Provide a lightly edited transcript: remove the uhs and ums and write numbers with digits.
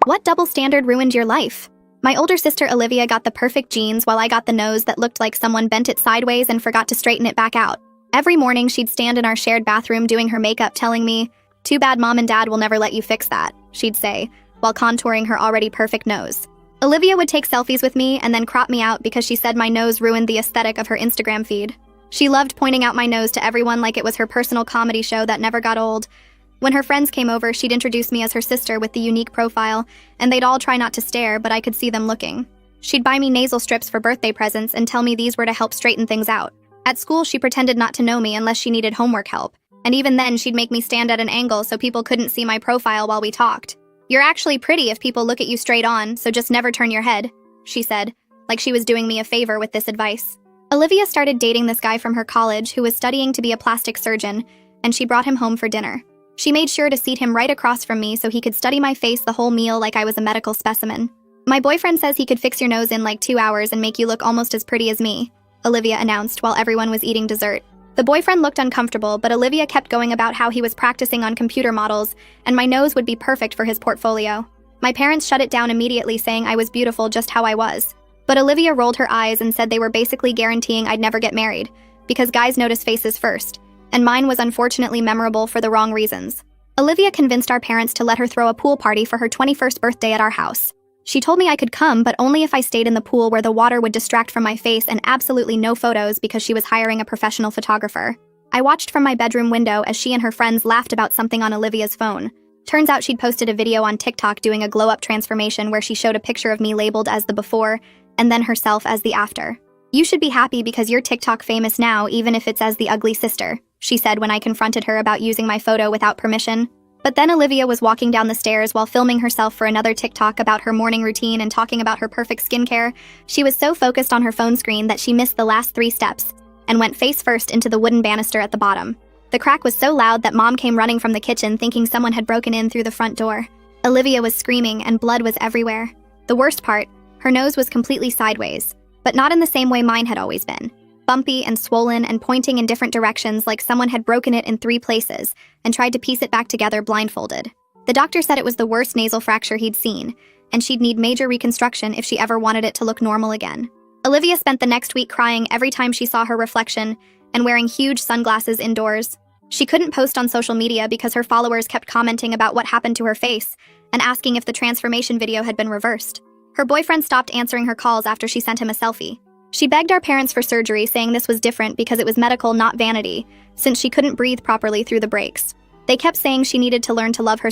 What double standard ruined your life? My older sister Olivia got the perfect jeans while I got the nose that looked like someone bent it sideways and forgot to straighten it back out. Every morning she'd stand in our shared bathroom doing her makeup telling me, "Too bad mom and dad will never let you fix that," she'd say, while contouring her already perfect nose. Olivia would take selfies with me and then crop me out because she said my nose ruined the aesthetic of her Instagram feed. She loved pointing out my nose to everyone like it was her personal comedy show that never got old. When her friends came over, she'd introduce me as her sister with the unique profile, and they'd all try not to stare, but I could see them looking. She'd buy me nasal strips for birthday presents and tell me these were to help straighten things out. At school, she pretended not to know me unless she needed homework help, and even then she'd make me stand at an angle so people couldn't see my profile while we talked. "You're actually pretty if people look at you straight on, so just never turn your head," she said, like she was doing me a favor with this advice. Olivia started dating this guy from her college who was studying to be a plastic surgeon, and she brought him home for dinner. She made sure to seat him right across from me so he could study my face the whole meal like I was a medical specimen. "My boyfriend says he could fix your nose in like 2 hours and make you look almost as pretty as me," Olivia announced while everyone was eating dessert. The boyfriend looked uncomfortable, but Olivia kept going about how he was practicing on computer models, and my nose would be perfect for his portfolio. My parents shut it down immediately, saying I was beautiful just how I was. But Olivia rolled her eyes and said they were basically guaranteeing I'd never get married, because guys notice faces first, and mine was unfortunately memorable for the wrong reasons. Olivia convinced our parents to let her throw a pool party for her 21st birthday at our house. She told me I could come, but only if I stayed in the pool where the water would distract from my face, and absolutely no photos because she was hiring a professional photographer. I watched from my bedroom window as she and her friends laughed about something on Olivia's phone. Turns out she'd posted a video on TikTok doing a glow-up transformation where she showed a picture of me labeled as the before, and then herself as the after. "You should be happy because you're TikTok famous now, even if it's as the ugly sister," she said when I confronted her about using my photo without permission. But then Olivia was walking down the stairs while filming herself for another TikTok about her morning routine and talking about her perfect skincare. She was so focused on her phone screen that she missed the last 3 steps and went face first into the wooden banister at the bottom. The crack was so loud that Mom came running from the kitchen thinking someone had broken in through the front door. Olivia was screaming and blood was everywhere. The worst part, her nose was completely sideways, but not in the same way mine had always been. Bumpy and swollen and pointing in different directions like someone had broken it in 3 places and tried to piece it back together blindfolded. The doctor said it was the worst nasal fracture he'd seen, and she'd need major reconstruction if she ever wanted it to look normal again. Olivia spent the next week crying every time she saw her reflection and wearing huge sunglasses indoors. She couldn't post on social media because her followers kept commenting about what happened to her face and asking if the transformation video had been reversed. Her boyfriend stopped answering her calls after she sent him a selfie. She begged our parents for surgery, saying this was different because it was medical, not vanity, since she couldn't breathe properly through the breaks. They kept saying she needed to learn to love herself